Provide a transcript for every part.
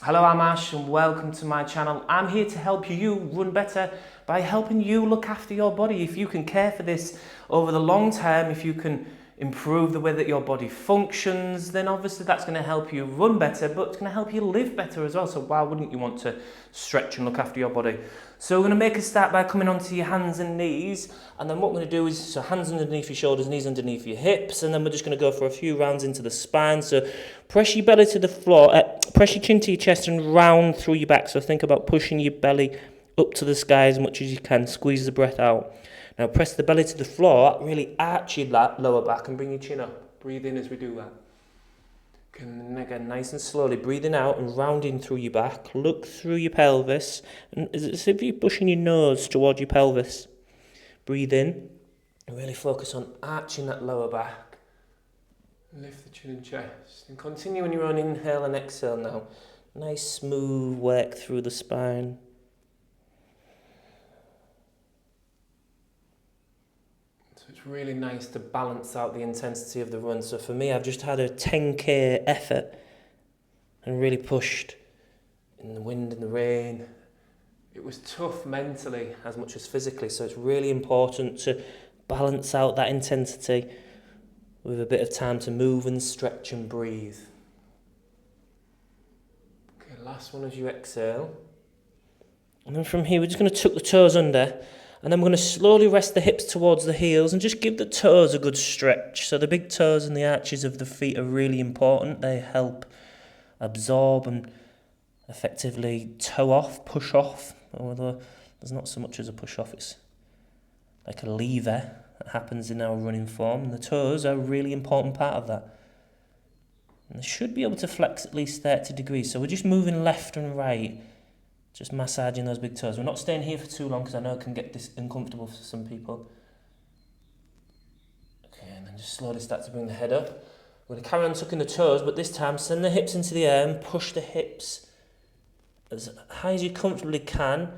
Hello, I'm Ash and welcome to my channel. I'm here to help you run better by helping you look after your body. If you can care for this over the long term, if you can improve the way that your body functions, then obviously that's going to help you run better, but it's going to help you live better as well. So why wouldn't you want to stretch and look after your body? So we're going to make a start by coming onto your hands and knees, and then what we're going to do is, so hands underneath your shoulders, knees underneath your hips, and then we're just going to go for a few rounds into the spine. So press your belly to the floor, press your chin to your chest and round through your back. So think about pushing your belly up to the sky as much as you can, squeeze the breath out. Now press the belly to the floor, really arch your lower back and bring your chin up. Breathe in as we do that. And again, nice and slowly, breathing out and rounding through your back. Look through your pelvis, and it's as if you're pushing your nose toward your pelvis. Breathe in, and really focus on arching that lower back. Lift the chin and chest, and continue on your own inhale and exhale now. Nice smooth work through the spine. It's really nice to balance out the intensity of the run. So for me, I've just had a 10k effort and really pushed in the wind and the rain. It was tough mentally as much as physically, so it's really important to balance out that intensity with a bit of time to move and stretch and breathe. Okay, last one as you exhale. And then from here, we're just going to tuck the toes under. And then we're going to slowly rest the hips towards the heels and just give the toes a good stretch. So the big toes and the arches of the feet are really important. They help absorb and effectively toe off, push off. Although there's not so much as a push off, it's like a lever that happens in our running form. And the toes are a really important part of that. And they should be able to flex at least 30 degrees. So we're just moving left and right. Just massaging those big toes. We're not staying here for too long because I know it can get uncomfortable for some people. Okay, and then just slowly start to bring the head up. We're going to carry on tucking the toes, but this time send the hips into the air and push the hips as high as you comfortably can,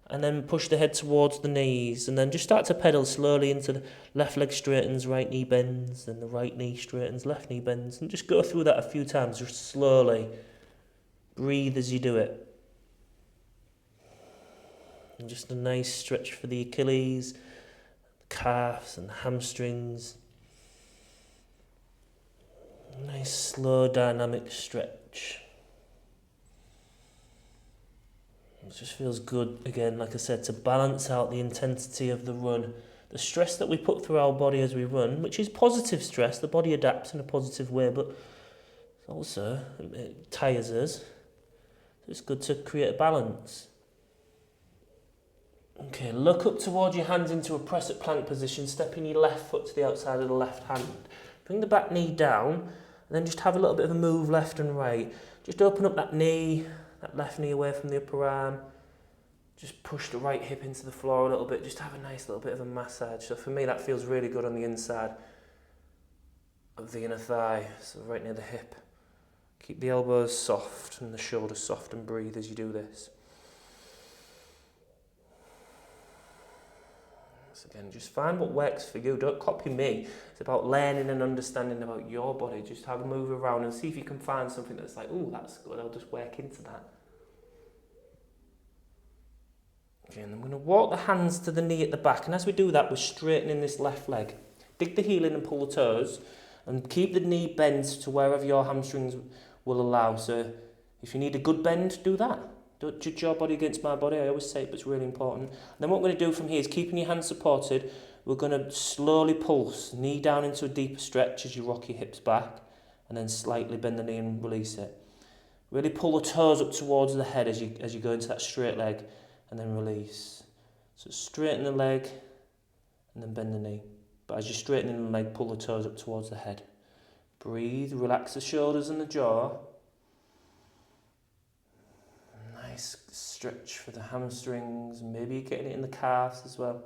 and then push the head towards the knees, and then just start to pedal slowly into the left leg straightens, right knee bends, then the right knee straightens, left knee bends, and just go through that a few times, just slowly. Breathe as you do it. And just a nice stretch for the Achilles, calves and hamstrings. Nice slow dynamic stretch. It just feels good, again, like I said, to balance out the intensity of the run. The stress that we put through our body as we run, which is positive stress, the body adapts in a positive way, but also it tires us. So it's good to create a balance. Okay, look up towards your hands into a press-up plank position, stepping your left foot to the outside of the left hand. Bring the back knee down, and then just have a little bit of a move left and right. Just open up that knee, that left knee away from the upper arm. Just push the right hip into the floor a little bit, just have a nice little bit of a massage. So for me, that feels really good on the inside of the inner thigh, so right near the hip. Keep the elbows soft and the shoulders soft and breathe as you do this. Again, just find what works for you. Don't copy me. It's about learning and understanding about your body. Just have a move around and see if you can find something that's like, oh, that's good. I'll just work into that. Okay, and I'm going to walk the hands to the knee at the back. And as we do that, we're straightening this left leg. Dig the heel in and pull the toes. And keep the knee bent to wherever your hamstrings will allow. So if you need a good bend, do that. Don't judge your body against my body. I always say it, but it's really important. And then what we're going to do from here is keeping your hands supported. We're going to slowly pulse, knee down into a deeper stretch as you rock your hips back, and then slightly bend the knee and release it. Really pull the toes up towards the head as you go into that straight leg, and then release. So straighten the leg, and then bend the knee. But as you're straightening the leg, pull the toes up towards the head. Breathe, relax the shoulders and the jaw. Nice stretch for the hamstrings, maybe you're getting it in the calves as well.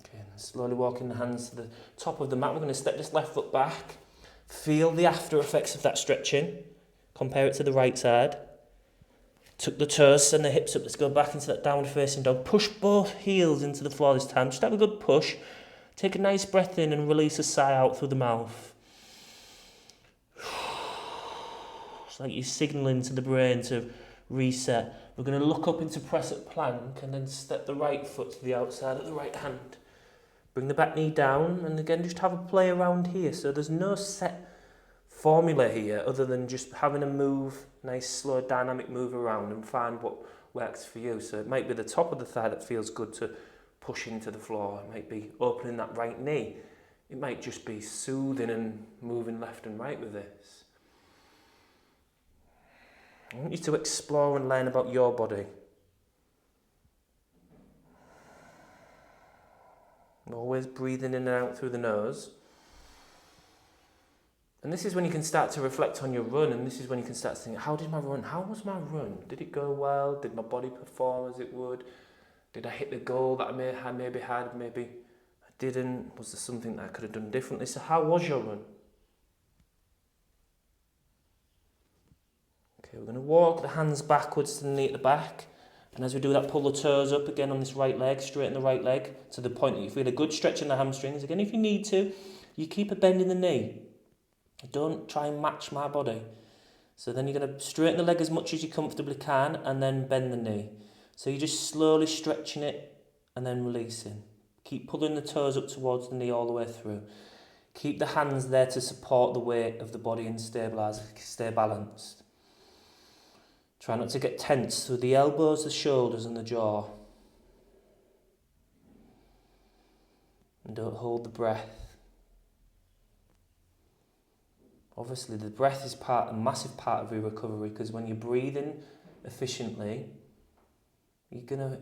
Okay, and slowly walking the hands to the top of the mat. We're going to step this left foot back. Feel the after effects of that stretching. Compare it to the right side. Tuck the toes, send the hips up. Let's go back into that downward facing dog. Push both heels into the floor this time. Just have a good push. Take a nice breath in and release a sigh out through the mouth. It's like you're signalling to the brain to reset. We're going to look up into press-up plank and then step the right foot to the outside of the right hand. Bring the back knee down, and again just have a play around here. So there's no set formula here other than just having a move, nice slow dynamic move around, and find what works for you. So it might be the top of the thigh that feels good to push into the floor. It might be opening that right knee. It might just be soothing and moving left and right with this. I want you to explore and learn about your body. Always breathing in and out through the nose. And this is when you can start to reflect on your run, and this is when you can start thinking, how did my run? How was my run? Did it go well? Did my body perform as it would? Did I hit the goal that I maybe had? Maybe I didn't. Was there something that I could have done differently? So how was your run? Okay, we're going to walk the hands backwards to the knee at the back. And as we do that, pull the toes up again on this right leg, straighten the right leg to the point that you feel a good stretch in the hamstrings. Again, if you need to, you keep a bend in the knee. Don't try and match my body. So then you're going to straighten the leg as much as you comfortably can and then bend the knee. So you're just slowly stretching it and then releasing. Keep pulling the toes up towards the knee all the way through. Keep the hands there to support the weight of the body and stay balanced. Try not to get tense through the elbows, the shoulders and the jaw. And don't hold the breath. Obviously the breath is a massive part of your recovery, because when you're breathing efficiently, you're going to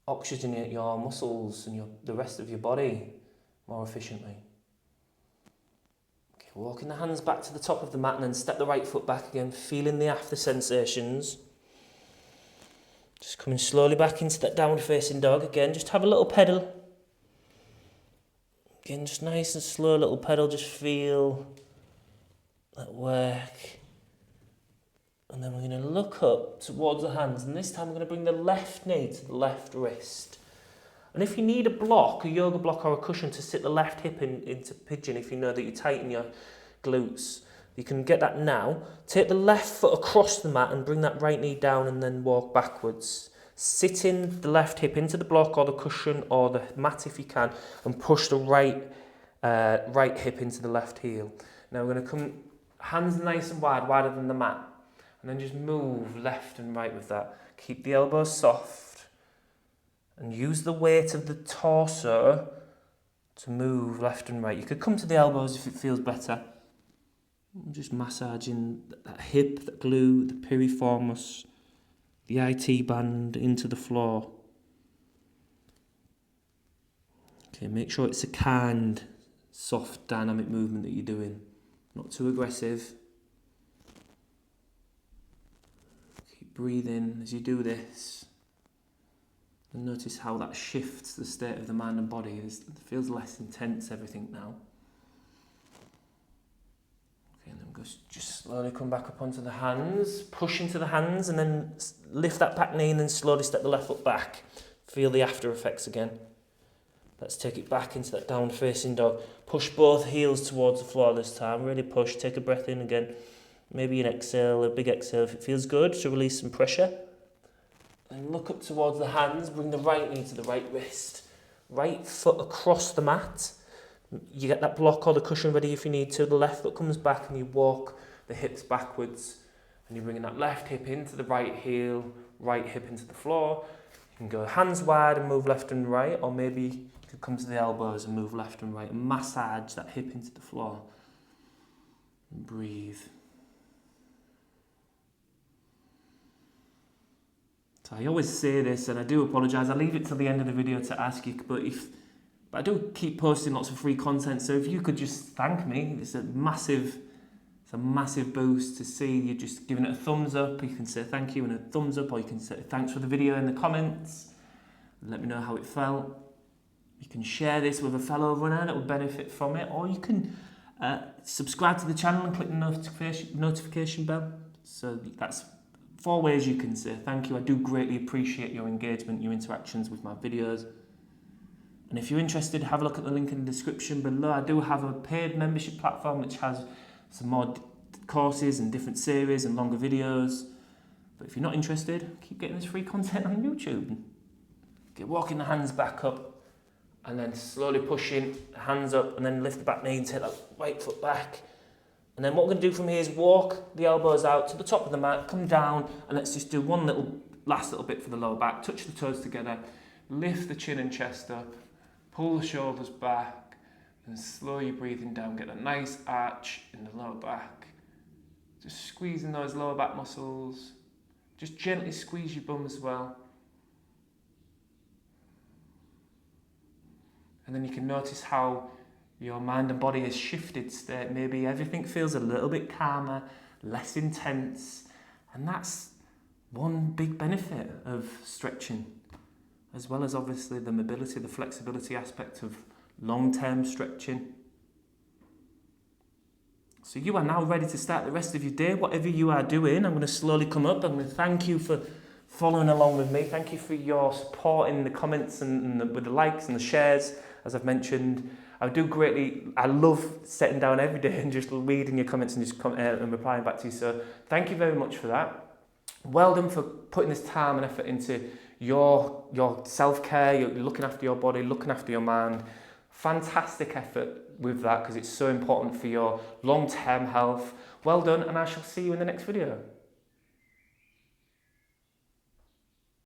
oxygenate your muscles and the rest of your body more efficiently. Okay, walking the hands back to the top of the mat and then step the right foot back again, feeling the after sensations. Just coming slowly back into that downward facing dog again. Just have a little pedal. Again, just nice and slow little pedal. Just feel that work. And then we're going to look up towards the hands, and this time we're going to bring the left knee to the left wrist. And if you need a block, a yoga block or a cushion to sit the left hip into pigeon, if you know that you tighten your glutes, you can get that now. Take the left foot across the mat and bring that right knee down and then walk backwards. Sitting the left hip into the block or the cushion or the mat if you can, and push the right hip into the left heel. Now we're going to come hands nice and wide, wider than the mat. And then just move left and right with that. Keep the elbows soft. And use the weight of the torso to move left and right. You could come to the elbows if it feels better. Just massaging that hip, that glute, the piriformis, the IT band into the floor. Okay, make sure it's a kind, soft, dynamic movement that you're doing. Not too aggressive. Keep breathing as you do this. And notice how that shifts the state of the mind and body. It feels less intense, everything now. Okay, and then go just slowly come back up onto the hands. Push into the hands and then lift that back knee and then slowly step the left foot back. Feel the after effects again. Let's take it back into that downward facing dog. Push both heels towards the floor this time. Really push. Take a breath in again. Maybe an exhale, a big exhale if it feels good to release some pressure. And look up towards the hands. Bring the right knee to the right wrist. Right foot across the mat. You get that block or the cushion ready if you need to. The left foot comes back and you walk the hips backwards. And you're bringing that left hip into the right heel, right hip into the floor. You can go hands wide and move left and right, or maybe you could come to the elbows and move left and right and massage that hip into the floor. And breathe. So I always say this, and I do apologise, I leave it till the end of the video to ask you, but I do keep posting lots of free content, so if you could just thank me, it's a massive boost to see you just giving it a thumbs up. You can say thank you and a thumbs up, or you can say thanks for the video in the comments, and let me know how it felt. You can share this with a fellow runner that will benefit from it, or you can subscribe to the channel and click the notification bell. So that's 4 ways you can say thank you. I do greatly appreciate your engagement, your interactions with my videos. And if you're interested, have a look at the link in the description below. I do have a paid membership platform which has some more courses and different series and longer videos. But if you're not interested, keep getting this free content on YouTube. Get walking the hands back up and then slowly pushing the hands up and then lift the back knee and take that right foot back. And then what we're going to do from here is walk the elbows out to the top of the mat, come down, and let's just do one last little bit for the lower back. Touch the toes together, lift the chin and chest up, pull the shoulders back, and slow your breathing down. Get a nice arch in the lower back. Just squeezing those lower back muscles. Just gently squeeze your bum as well. And then you can notice how your mind and body has shifted state. Maybe everything feels a little bit calmer, less intense. And that's one big benefit of stretching, as well as obviously the mobility, the flexibility aspect of long-term stretching. So you are now ready to start the rest of your day, whatever you are doing. I'm going to slowly come up. I'm going to thank you for following along with me. Thank you for your support in the comments and with the likes and the shares, as I've mentioned. I love sitting down every day and just reading your comments and just and replying back to you. So thank you very much for that. Well done for putting this time and effort into your self-care. You're looking after your body, looking after your mind. Fantastic effort with that because it's so important for your long-term health. Well done, and I shall see you in the next video.